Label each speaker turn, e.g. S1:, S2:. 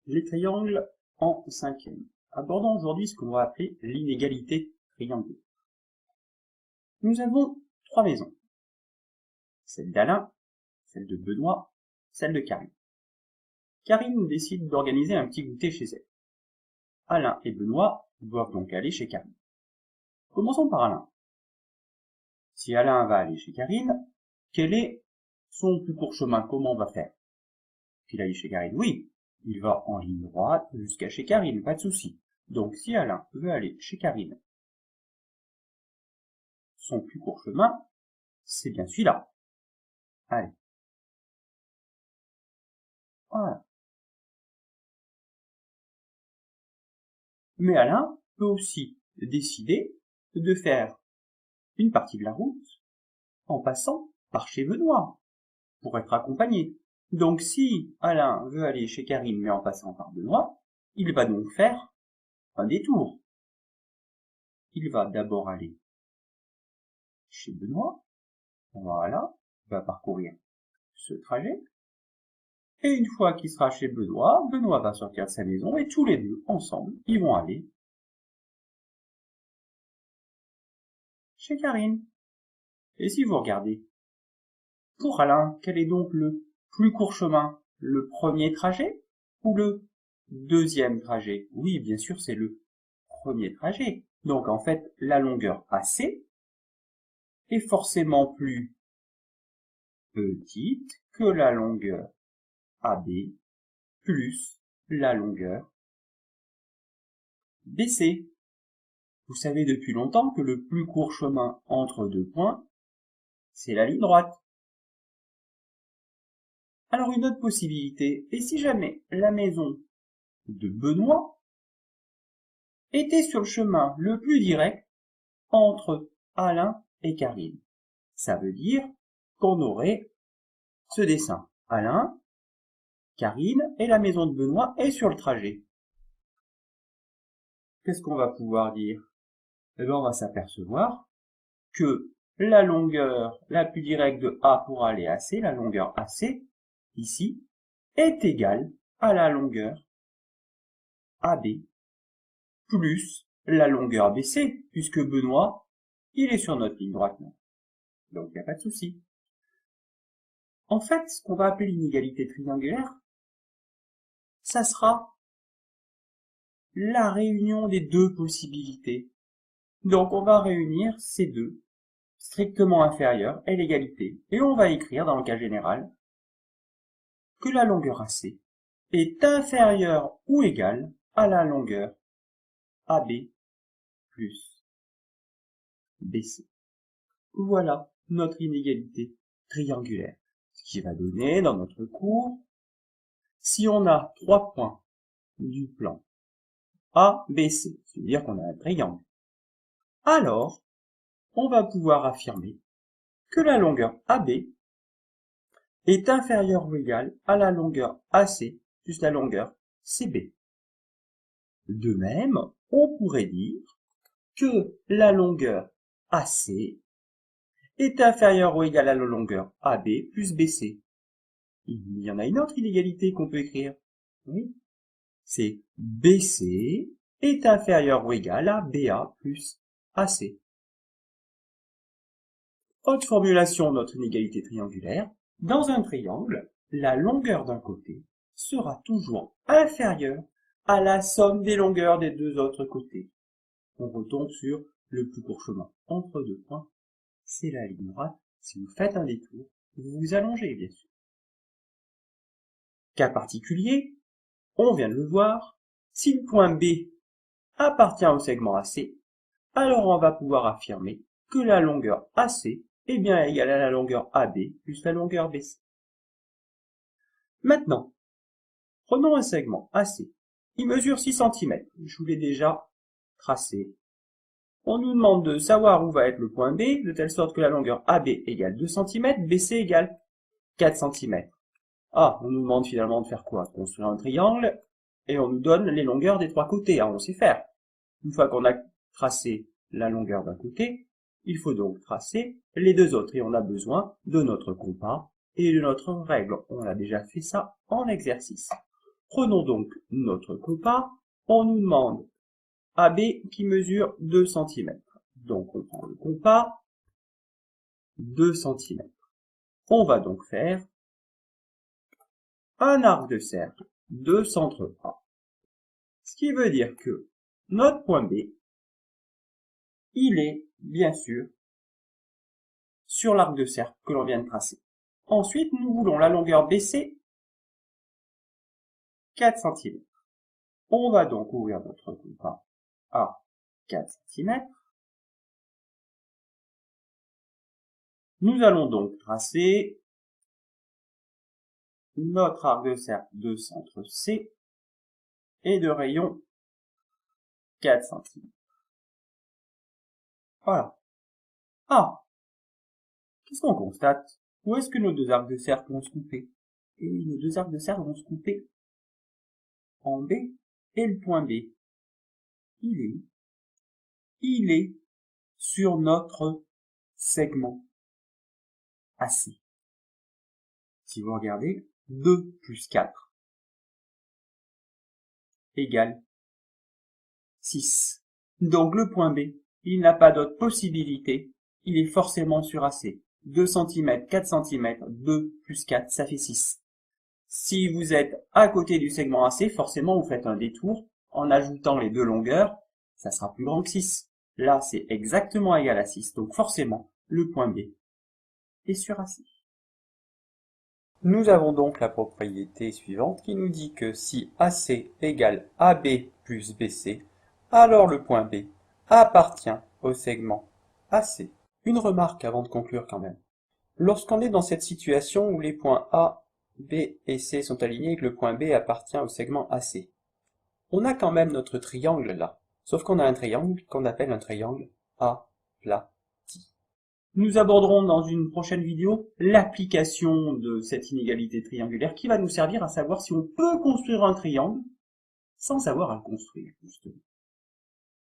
S1: Les triangles en cinquième. Abordons aujourd'hui ce qu'on va appeler l'inégalité triangulaire. Nous avons trois maisons. Celle d'Alain, celle de Benoît, celle de Karine. Karine décide d'organiser un petit goûter chez elle. Alain et Benoît doivent donc aller chez Karine. Commençons par Alain. Si Alain va aller chez Karine, quel est son plus court chemin? Comment on va faire? Qu'il aille chez Karine? Oui, il va en ligne droite jusqu'à chez Karine, pas de souci. Donc si Alain veut aller chez Karine, son plus court chemin, c'est bien celui-là. Allez. Voilà. Mais Alain peut aussi décider de faire une partie de la route en passant par chez Benoît pour être accompagné. Donc si Alain veut aller chez Karine mais en passant par Benoît, il va donc faire un détour. Il va d'abord aller chez Benoît, voilà, il va parcourir ce trajet, et une fois qu'il sera chez Benoît, Benoît va sortir de sa maison et tous les deux, ensemble, ils vont aller chez Karine. Et si vous regardez, pour Alain, quel est donc le plus court chemin? Le premier trajet ou le deuxième trajet? Oui, bien sûr, c'est le premier trajet. Donc en fait, la longueur AC est forcément plus petite que la longueur AB plus la longueur BC. Vous savez depuis longtemps que le plus court chemin entre deux points, c'est la ligne droite. Alors une autre possibilité, et si jamais la maison de Benoît était sur le chemin le plus direct entre Alain et Karine? Ça veut dire qu'on aurait ce dessin. Alain, Karine et la maison de Benoît est sur le trajet. Qu'est-ce qu'on va pouvoir dire? Eh bien, on va s'apercevoir que la longueur la plus directe de A pour aller à C, la longueur AC, ici, est égale à la longueur AB plus la longueur BC, puisque Benoît, il est sur notre ligne droite. Donc, il n'y a pas de souci. En fait, ce qu'on va appeler l'inégalité triangulaire, ça sera la réunion des deux possibilités. Donc, on va réunir ces deux, strictement inférieurs, et l'égalité. Et on va écrire, dans le cas général, que la longueur AC est inférieure ou égale à la longueur AB plus BC. Voilà notre inégalité triangulaire. Ce qui va donner dans notre cours, si on a trois points du plan ABC, c'est-à-dire qu'on a un triangle, alors on va pouvoir affirmer que la longueur AB est inférieure ou égale à la longueur AC plus la longueur CB. De même, on pourrait dire que la longueur AC est inférieure ou égale à la longueur AB plus BC. Il y en a une autre inégalité qu'on peut écrire. Oui. C'est BC est inférieur ou égal à BA plus AC. Autre formulation de notre inégalité triangulaire. Dans un triangle, la longueur d'un côté sera toujours inférieure à la somme des longueurs des deux autres côtés. On retombe sur le plus court chemin entre deux points. C'est la ligne droite. Si vous faites un détour, vous vous allongez, bien sûr. Cas particulier, on vient de le voir, si le point B appartient au segment AC, alors on va pouvoir affirmer que la longueur AC est bien égale à la longueur AB plus la longueur BC. Maintenant, prenons un segment AC. Il mesure 6 cm. Je vous l'ai déjà tracé. On nous demande de savoir où va être le point B, de telle sorte que la longueur AB égale 2 cm, BC égale 4 cm. Ah, on nous demande finalement de faire quoi? Construire un triangle, et on nous donne les longueurs des trois côtés. Ah, on sait faire. Une fois qu'on a tracé la longueur d'un côté, il faut donc tracer les deux autres. Et on a besoin de notre compas et de notre règle. On a déjà fait ça en exercice. Prenons donc notre compas. On nous demande AB qui mesure 2 cm. Donc on prend le compas, 2 cm. On va donc faire un arc de cercle de centre A. Ce qui veut dire que notre point B, il est bien sûr sur l'arc de cercle que l'on vient de tracer. Ensuite, nous voulons la longueur BC 4 cm. On va donc ouvrir notre compas à 4 cm. Nous allons donc tracer notre arc de cercle de centre C et de rayon 4 cm. Voilà. Ah! Qu'est-ce qu'on constate? Où est-ce que nos deux arcs de cercle vont se couper? Et nos deux arcs de cercle vont se couper en B, et le point B, il est sur notre segment AC. Si vous regardez, 2 plus 4 égale 6. Donc le point B, il n'a pas d'autre possibilité, il est forcément sur AC. 2 cm, 4 cm, 2 plus 4, ça fait 6. Si vous êtes à côté du segment AC, forcément vous faites un détour en ajoutant les deux longueurs, ça sera plus grand que 6. Là, c'est exactement égal à 6, donc forcément, le point B est sur AC. Nous avons donc la propriété suivante qui nous dit que si AC égale AB plus BC, alors le point B appartient au segment AC. Une remarque avant de conclure quand même. Lorsqu'on est dans cette situation où les points A, B et C sont alignés et que le point B appartient au segment AC, on a quand même notre triangle là, sauf qu'on a un triangle qu'on appelle un triangle aplati. Nous aborderons dans une prochaine vidéo l'application de cette inégalité triangulaire qui va nous servir à savoir si on peut construire un triangle sans savoir à le construire, justement.